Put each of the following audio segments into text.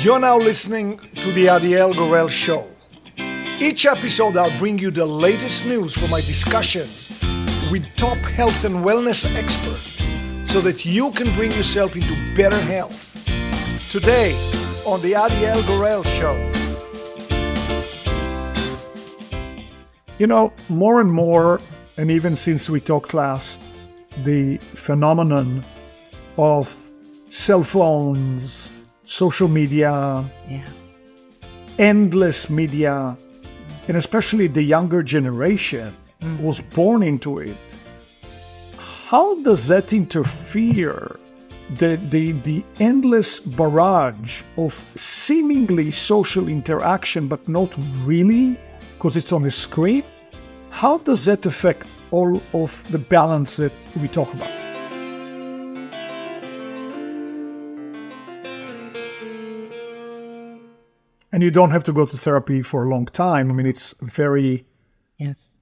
You're now listening to the Adiel Gorel Show. Each episode, I'll bring you the latest news from my discussions with top health and wellness experts so that you can bring yourself into better health. Today, on the Adiel Gorel Show. You know, more and more, and even since we talked last, the phenomenon of cell phones, social media, endless media, and especially the younger generation was born into it. How does that interfere the endless barrage of seemingly social interaction, but not really, because it's on a screen? How does that affect all of the balance that we talk about? And you don't have to go to therapy for a long time. I mean, it's very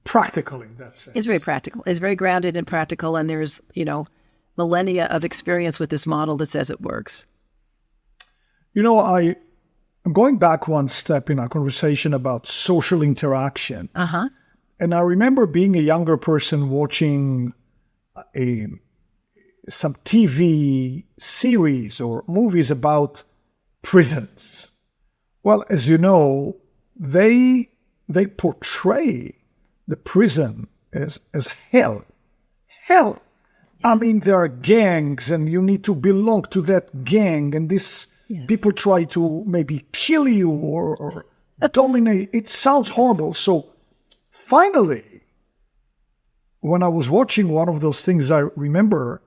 practical in that sense. It's very practical. It's very grounded and practical. And there's, millennia of experience with this model that says it works. I'm going back one step in our conversation about social interaction. And I remember being a younger person watching some TV series or movies about prisons. Well, as you know, they portray the prison as hell. Hell. I mean, there are gangs and you need to belong to that gang. And people try to maybe kill you or dominate. It sounds horrible. So finally, when I was watching one of those things, I remember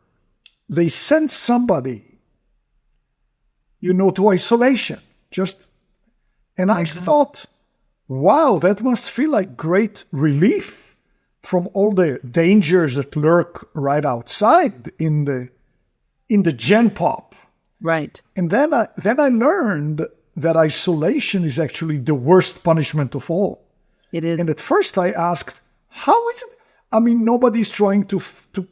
they sent somebody, to isolation. And I thought, wow, that must feel like great relief from all the dangers that lurk right outside in the gen pop. Right. And then I learned that isolation is actually the worst punishment of all. It is. And at first I asked, how is it? I mean, nobody's trying to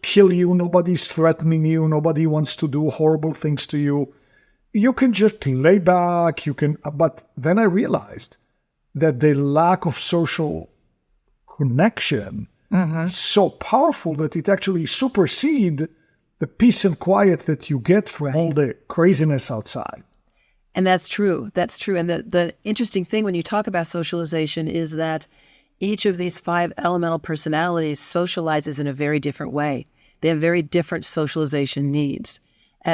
kill you. Nobody's threatening you. Nobody wants to do horrible things to you. You can just lay back, but then I realized that the lack of social connection is so powerful that it actually supersedes the peace and quiet that you get from all the craziness outside. And that's true. That's true. And the interesting thing when you talk about socialization is that each of these 5 elemental personalities socializes in a very different way. They have very different socialization needs.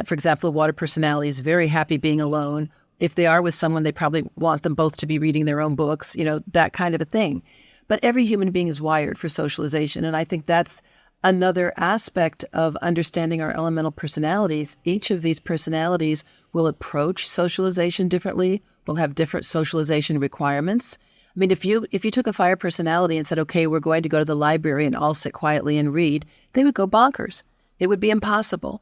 For example, the water personality is very happy being alone. If they are with someone, they probably want them both to be reading their own books, that kind of a thing. But every human being is wired for socialization. And I think that's another aspect of understanding our elemental personalities. Each of these personalities will approach socialization differently, will have different socialization requirements. I mean, if you took a fire personality and said, okay, we're going to go to the library and all sit quietly and read, they would go bonkers. It would be impossible.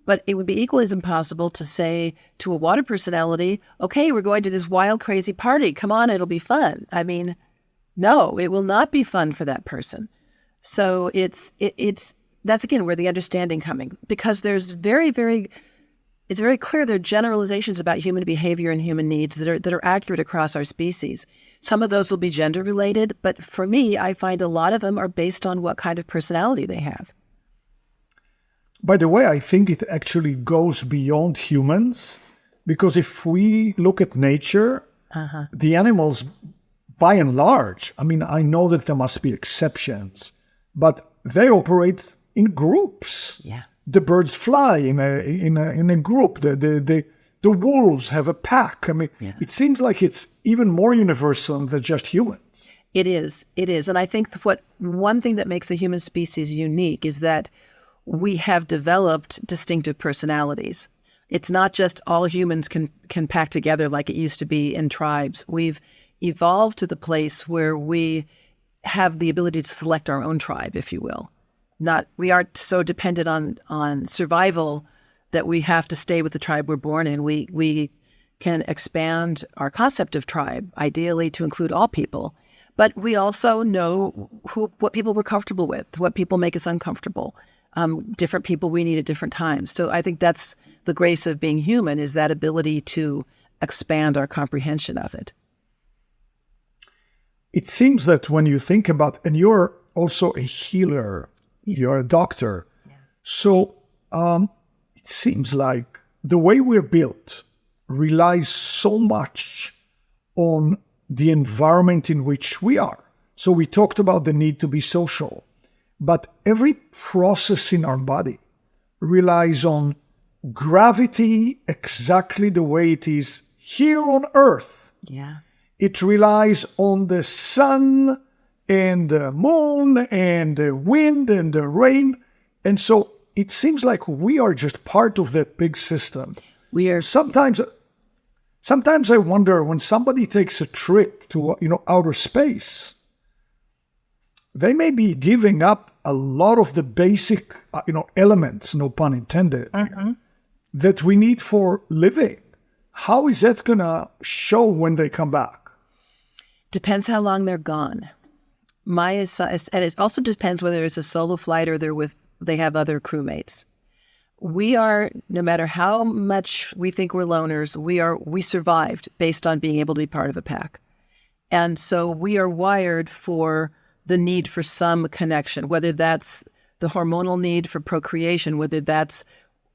But it would be equally as impossible to say to a water personality, okay, we're going to this wild, crazy party. Come on, it'll be fun. I mean, no, it will not be fun for that person. So that's again where the understanding coming, because there's it's very clear there are generalizations about human behavior and human needs that are accurate across our species. Some of those will be gender related, but for me, I find a lot of them are based on what kind of personality they have. By the way, I think it actually goes beyond humans, because if we look at nature, the animals, by and large, I mean, I know that there must be exceptions, but they operate in groups. Yeah. The birds fly in a group. The wolves have a pack. I mean, It seems like it's even more universal than just humans. It is. And I think one thing that makes the human species unique is that we have developed distinctive personalities. It's not just all humans can pack together like it used to be in tribes. We've evolved to the place where we have the ability to select our own tribe, if you will. We aren't so dependent on survival that we have to stay with the tribe we're born in. We can expand our concept of tribe, ideally to include all people. But we also know what people we're comfortable with, what people make us uncomfortable, different people we need at different times. So I think that's the grace of being human, is that ability to expand our comprehension of it. It seems that when you think about, and you're also a healer, you're a doctor, so it seems like the way we're built relies so much on the environment in which we are. So we talked about the need to be social, but every process in our body relies on gravity exactly the way it is here on Earth. Yeah. It relies on the sun and the moon and the wind and the rain. And so it seems like we are just part of that big system. We are Sometimes I wonder, when somebody takes a trip to outer space, they may be giving up a lot of the basic elements, no pun intended, that we need for living. How is that gonna show when they come back? depends how long they're gone. And it also depends whether it's a solo flight or they have other crewmates. We are, no matter how much we think we're loners, we survived based on being able to be part of a pack. And so we are wired for the need for some connection, whether that's the hormonal need for procreation, whether that's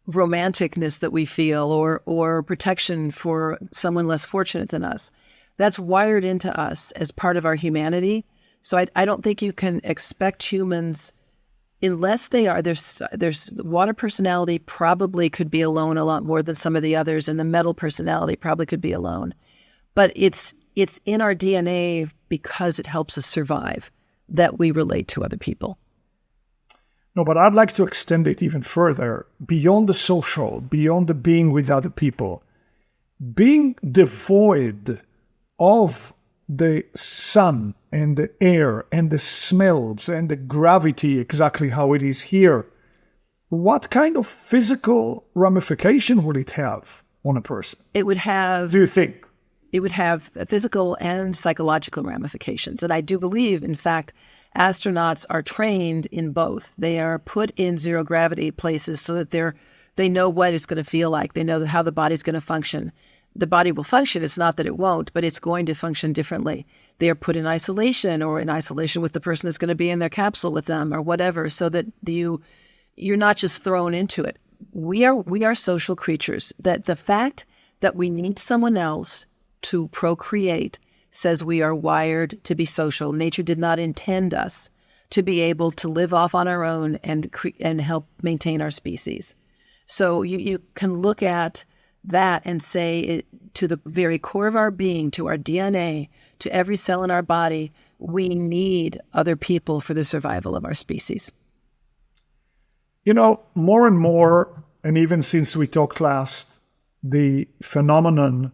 romanticness that we feel, or protection for someone less fortunate than us. That's wired into us as part of our humanity. So I don't think you can expect humans, unless they are, there's water personality probably could be alone a lot more than some of the others, and the metal personality probably could be alone. But it's in our DNA because it helps us survive that we relate to other people. No, but I'd like to extend it even further, beyond the social, beyond the being with other people. Being devoid of the sun and the air and the smells and the gravity, exactly how it is here, what kind of physical ramification will it have on a person? It would have... Do you think? It would have physical and psychological ramifications. And I do believe, in fact, astronauts are trained in both. They are put in zero gravity places so that they know what it's going to feel like. They know how the body's going to function. The body will function. It's not that it won't, but it's going to function differently. They are put in isolation, or in isolation with the person that's going to be in their capsule with them, or whatever, so that you're not just thrown into it. We are social creatures. That the fact that we need someone else to procreate says we are wired to be social. Nature did not intend us to be able to live off on our own and help maintain our species. So you can look at that and say, to the very core of our being, to our DNA, to every cell in our body, we need other people for the survival of our species. More and more, and even since we talked last, the phenomenon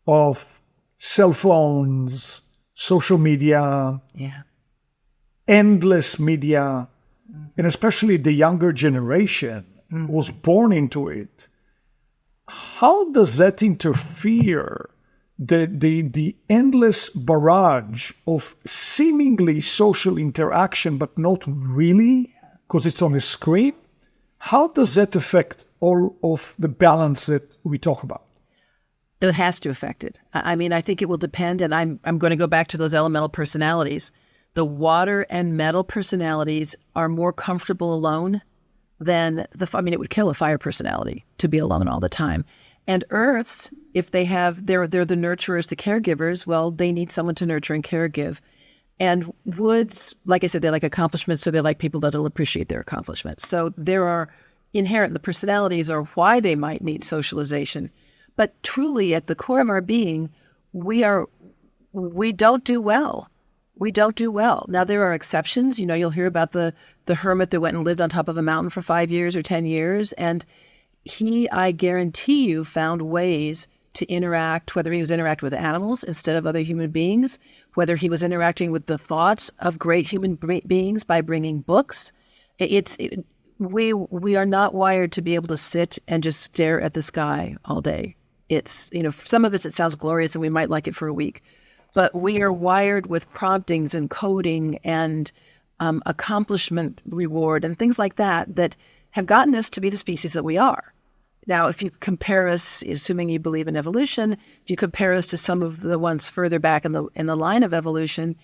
of cell phones, social media, endless media, and especially the younger generation was born into it. How does that interfere, the endless barrage of seemingly social interaction, but not really, because it's on a screen? How does that affect all of the balance that we talk about? It has to affect it. I mean, I think it will depend, and I'm going to go back to those elemental personalities. The water and metal personalities are more comfortable alone than it would kill a fire personality to be alone all the time. And Earths, if they're the nurturers, the caregivers, well, they need someone to nurture and caregive. And woods, like I said, they like accomplishments, so they like people that'll appreciate their accomplishments. So there are the personalities are why they might need socialization. But truly, at the core of our being, we don't do well. We don't do well. Now, there are exceptions. You'll hear about the hermit that went and lived on top of a mountain for 5 years or 10 years. And he, I guarantee you, found ways to interact, whether he was interacting with animals instead of other human beings, whether he was interacting with the thoughts of great human beings by bringing books. We are not wired to be able to sit and just stare at the sky all day. It's, for some of us, it sounds glorious and we might like it for a week. But we are wired with promptings and coding and accomplishment reward and things like that have gotten us to be the species that we are. Now, if you compare us, assuming you believe in evolution, if you compare us to some of the ones further back in the line of evolution,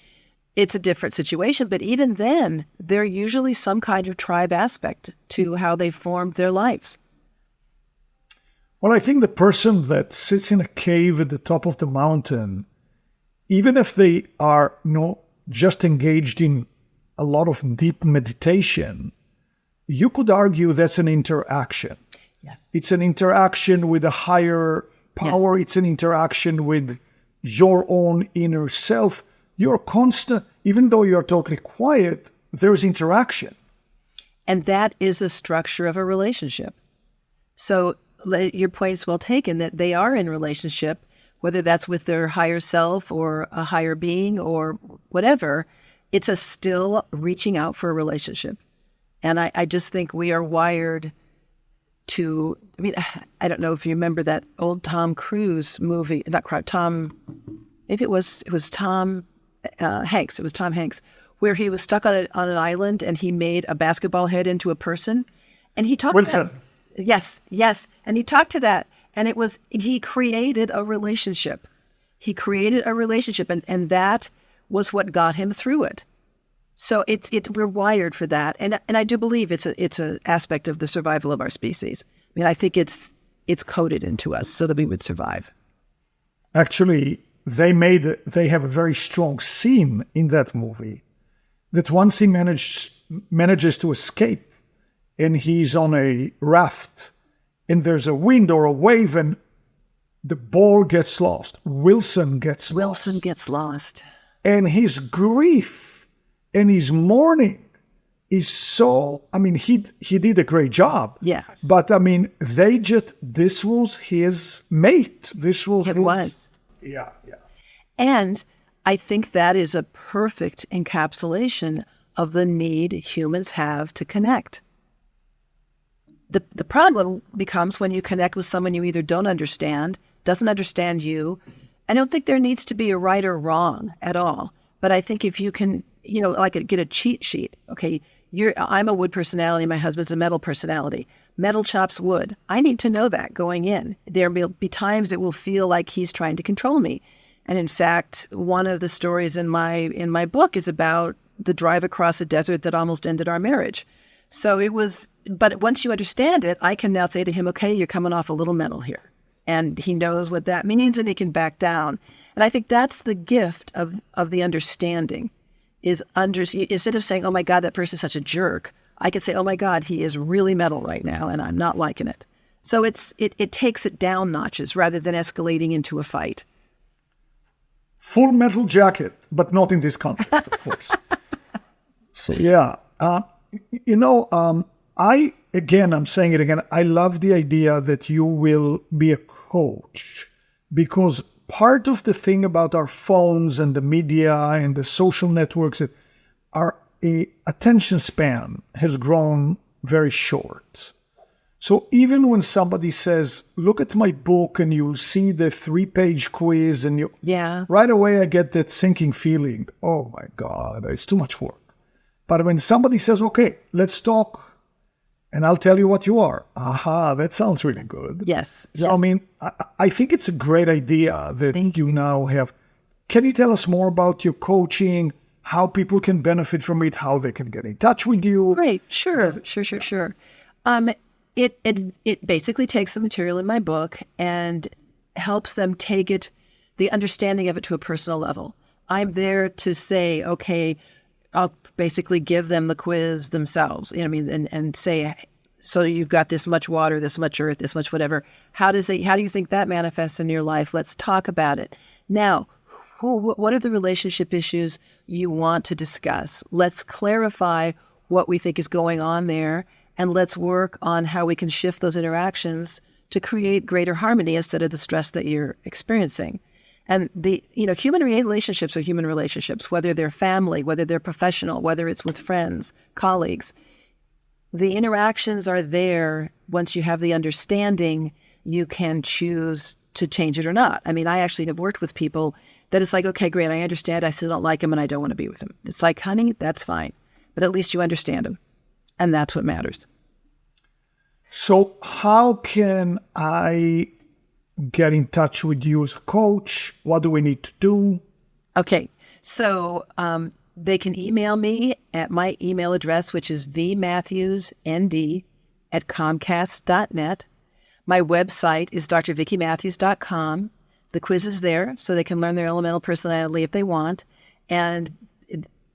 it's a different situation. But even then, there's usually some kind of tribe aspect to how they formed their lives. Well, I think the person that sits in a cave at the top of the mountain, even if they are just engaged in a lot of deep meditation, you could argue that's an interaction. Yes. It's an interaction with a higher power. Yes. It's an interaction with your own inner self. You're constant, even though you're totally quiet, there's interaction. And that is a structure of a relationship. So your point is well taken, that they are in relationship, whether that's with their higher self or a higher being or whatever, it's a still reaching out for a relationship. And I just think we are wired to, I don't know if you remember that old Tom Cruise movie, maybe it was Tom Hanks. It was Tom Hanks, where he was stuck on an island and he made a basketball head into a person. And he talked Wilson. Yes. And he talked to that. And he created a relationship. He created a relationship. And that was what got him through it. So we're wired for that. And I do believe it's an aspect of the survival of our species. I think it's coded into us so that we would survive. Actually, they have a very strong scene in that movie that once he manages to escape and he's on a raft and there's a wind or a wave and the ball gets lost. Wilson gets lost. And his grief and his mourning is so, he did a great job. Yeah. But this was his mate. It was. Yeah. And I think that is a perfect encapsulation of the need humans have to connect. The problem becomes when you connect with someone you either don't understand, doesn't understand you. I don't think there needs to be a right or wrong at all. But I think if you can, get a cheat sheet. Okay, I'm a wood personality. My husband's a metal personality. Metal chops wood. I need to know that going in. There will be times it will feel like he's trying to control me. And in fact, one of the stories in my book is about the drive across a desert that almost ended our marriage. So but once you understand it, I can now say to him, okay, you're coming off a little metal here. And he knows what that means and he can back down. And I think that's the gift of the understanding, is instead of saying, oh my God, that person's such a jerk, I could say, oh my God, he is really metal right now and I'm not liking it. So it takes it down notches rather than escalating into a fight. Full Metal Jacket, but not in this context, of course. So yeah, I'm saying it again, I love the idea that you will be a coach, because part of the thing about our phones and the media and the social networks, our attention span has grown very short. So even when somebody says, look at my book, and you see the 3-page quiz and right away I get that sinking feeling. Oh my God, it's too much work. But when somebody says, okay, let's talk and I'll tell you what you are. Aha, that sounds really good. Yes. So, I think it's a great idea that you now have. Can you tell us more about your coaching, how people can benefit from it, how they can get in touch with you? Great. Sure. It basically takes the material in my book and helps them take the understanding of it to a personal level. I'm there to say, okay, I'll basically give them the quiz themselves, and say, so you've got this much water, this much earth, this much whatever. How do you think that manifests in your life? Let's talk about it. Now, what are the relationship issues you want to discuss? Let's clarify what we think is going on there, and let's work on how we can shift those interactions to create greater harmony instead of the stress that you're experiencing. And human relationships are human relationships, whether they're family, whether they're professional, whether it's with friends, colleagues. The interactions are there. Once you have the understanding, you can choose to change it or not. I actually have worked with people that it's like, okay, great, I understand. I still don't like him and I don't want to be with him. It's like, honey, that's fine. But at least you understand him. And that's what matters. So how can I get in touch with you as a coach? What do we need to do? Okay, so they can email me at my email address, which is vmatthewsnd@comcast.net. My website is drvickimatthews.com. The quiz is there, so they can learn their elemental personality if they want. And,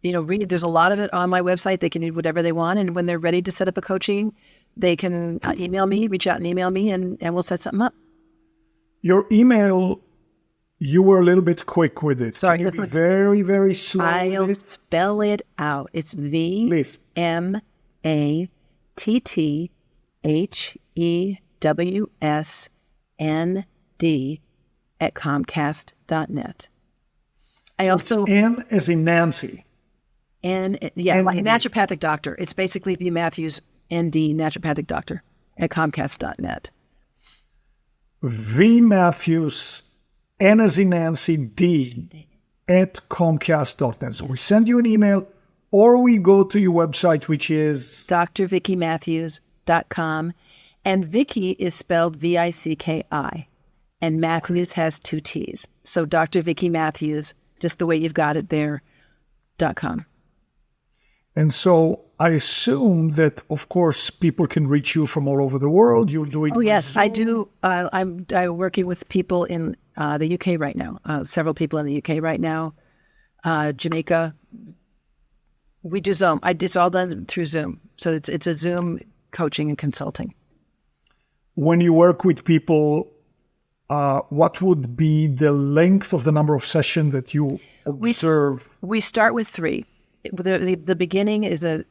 there's a lot of it on my website. They can do whatever they want. And when they're ready to set up a coaching, they can reach out and email me, and we'll set something up. Your email, you were a little bit quick with it. Sorry. Can you be very, very slow I'll with it? spell it out. It's Please. VMATTHEWSND@comcast.net. I also N as in Nancy. like a naturopathic doctor. It's basically V Matthews ND naturopathic doctor at comcast.net. V Matthews, N as in Nancy, D at comcast.net. So we send you an email or we go to your website, which is drvickimatthews.com. And Vicki is spelled Vicki, and Matthews has 2 T's. So Dr. Vicki Matthews, just the way you've got it there, .com. And so I assume that, of course, people can reach you from all over the world. You'll do it. Oh, yes, I do. I'm working with people in the UK right now, several people in the UK right now, Jamaica. We do Zoom. It's all done through Zoom. So it's a Zoom coaching and consulting. When you work with people, what would be the length of the number of sessions that you observe? We start with 3. The beginning is I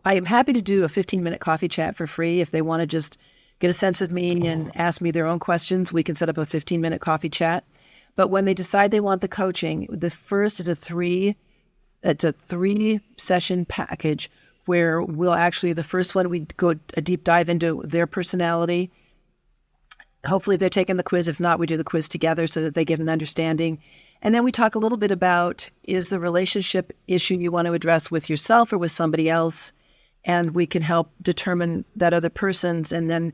am happy to do a 15-minute coffee chat for free. If they want to just get a sense of me and ask me their own questions, we can set up a 15-minute coffee chat. But when they decide they want the coaching, the first is a 3-session package where we'll actually, the first one, we go a deep dive into their personality. Hopefully they're taking the quiz. If not, we do the quiz together so that they get an understanding. And then we talk a little bit about, is the relationship issue you want to address with yourself or with somebody else? And we can help determine that other person's. And then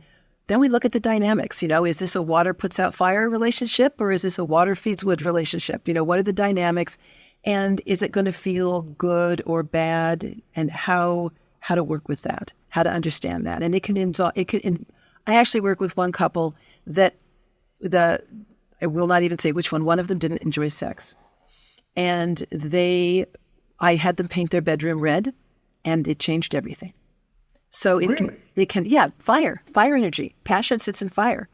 we look at the dynamics. Is this a water puts out fire relationship, or is this a water feeds wood relationship? What are the dynamics? And is it going to feel good or bad? And how to work with that, how to understand that. And I actually work with one couple that I will not even say which one. One of them didn't enjoy sex. And I had them paint their bedroom red, and it changed everything. So it can, fire energy. Passion sits in fire.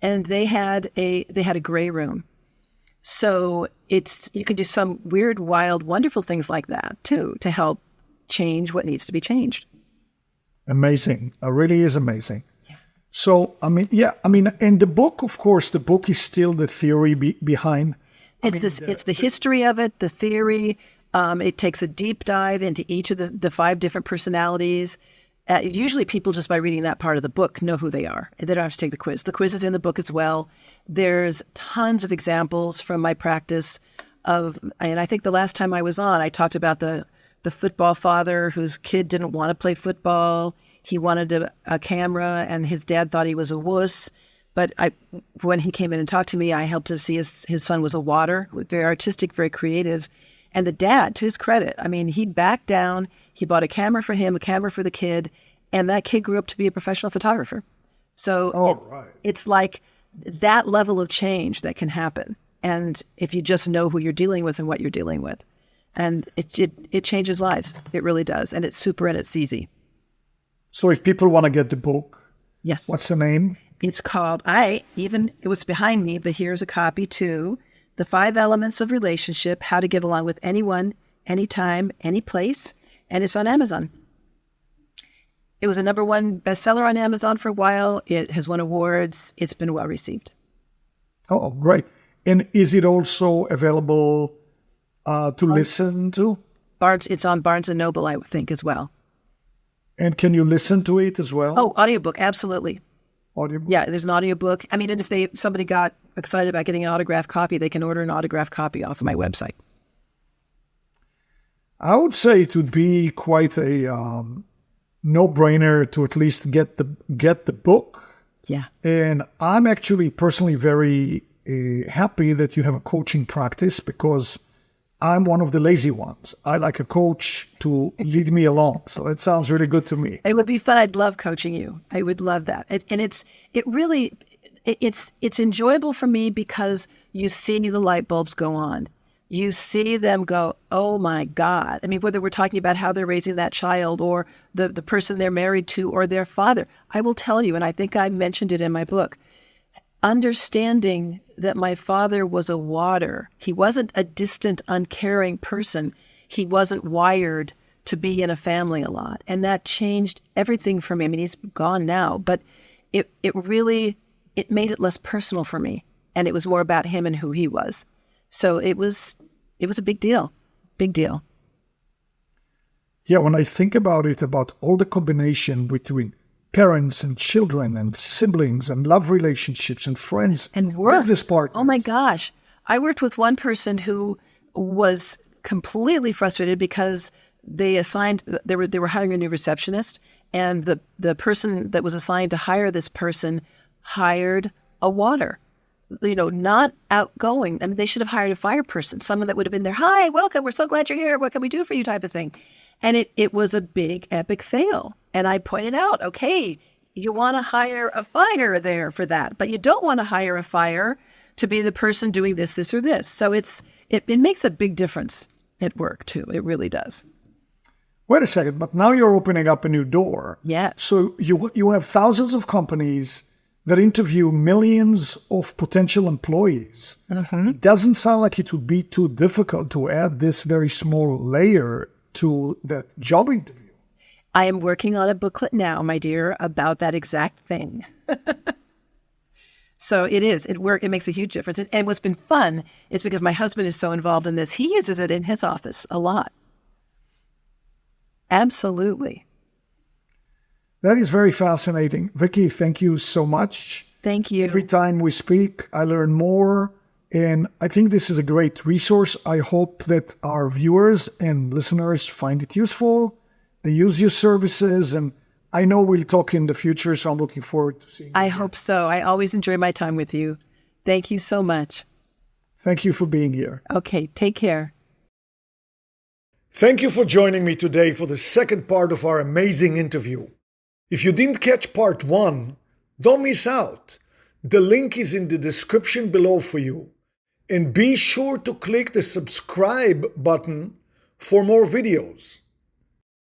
And they had a gray room. So you can do some weird, wild, wonderful things like that too, to help change what needs to be changed. Amazing. It really is amazing. So, and the book, of course, the book is still the theory behind. It's the history of it, the theory. It takes a deep dive into each of the 5 different personalities. Usually people, just by reading that part of the book, know who they are. They don't have to take the quiz. The quiz is in the book as well. There's tons of examples from my practice and I think the last time I was on, I talked about the football father whose kid didn't want to play football. He wanted a camera, and his dad thought he was a wuss. But when he came in and talked to me, I helped him see his son was a water, very artistic, very creative. And the dad, to his credit, he backed down. He bought a camera for him, a camera for the kid, and that kid grew up to be a professional photographer. So it's like that level of change that can happen. And if you just know who you're dealing with and what you're dealing with. And it changes lives. It really does. And it's super and it's easy. So if people want to get the book, yes. What's the name? It's called, it was behind me, but here's a copy too. The 5 Elements of Relationship, How to Get Along with Anyone, Anytime, Any Place. And it's on Amazon. It was a #1 bestseller on Amazon for a while. It has won awards. It's been well received. Oh, great. And is it also available to listen to? It's on Barnes & Noble, I would think, as well. And can you listen to it as well? Oh, audiobook, absolutely. Audiobook? Yeah, there's an audiobook. And if somebody got excited about getting an autographed copy, they can order an autographed copy off of my website. I would say it would be quite a no-brainer to at least get the book. Yeah. And I'm actually personally very happy that you have a coaching practice, because I'm one of the lazy ones. I like a coach to lead me along. So it sounds really good to me. It would be fun. I'd love coaching you. I would love that. It's enjoyable for me because you see the light bulbs go on. You see them go, oh my God. I mean, whether we're talking about how they're raising that child or the person they're married to or their father, I will tell you, and I think I mentioned it in my book, understanding that my father was a water. He wasn't a distant, uncaring person. He wasn't wired to be in a family a lot. And that changed everything for me. I mean, he's gone now, but it made it less personal for me. And it was more about him and who he was. So it was a big deal. Big deal. Yeah, when I think about it, about all the combination between parents and children and siblings and love relationships and friends and work. Business partners. Oh my gosh. I worked with one person who was completely frustrated because they were hiring a new receptionist, and the person that was assigned to hire this person hired a water. Not outgoing. I mean, they should have hired a fire person, someone that would have been there. Hi, welcome. We're so glad you're here. What can we do for you? Type of thing. And it was a big, epic fail. And I pointed out, okay, you want to hire a fire there for that, but you don't want to hire a fire to be the person doing this, or this. So it makes a big difference at work too. It really does. Wait a second, but now you're opening up a new door. Yeah. So you have thousands of companies that interview millions of potential employees. Mm-hmm. It doesn't sound like it would be too difficult to add this very small layer to that job interview. I am working on a booklet now, my dear, about that exact thing. So it is. It makes a huge difference. And what's been fun is because my husband is so involved in this, he uses it in his office a lot. Absolutely. That is very fascinating. Vicki, thank you so much. Thank you. Every time we speak, I learn more. And I think this is a great resource. I hope that our viewers and listeners find it useful. They use your services. And I know we'll talk in the future, so I'm looking forward to seeing you. I hope so. I always enjoy my time with you. Thank you so much. Thank you for being here. Okay, take care. Thank you for joining me today for the second part of our amazing interview. If you didn't catch part 1, don't miss out. The link is in the description below for you. And be sure to click the subscribe button for more videos.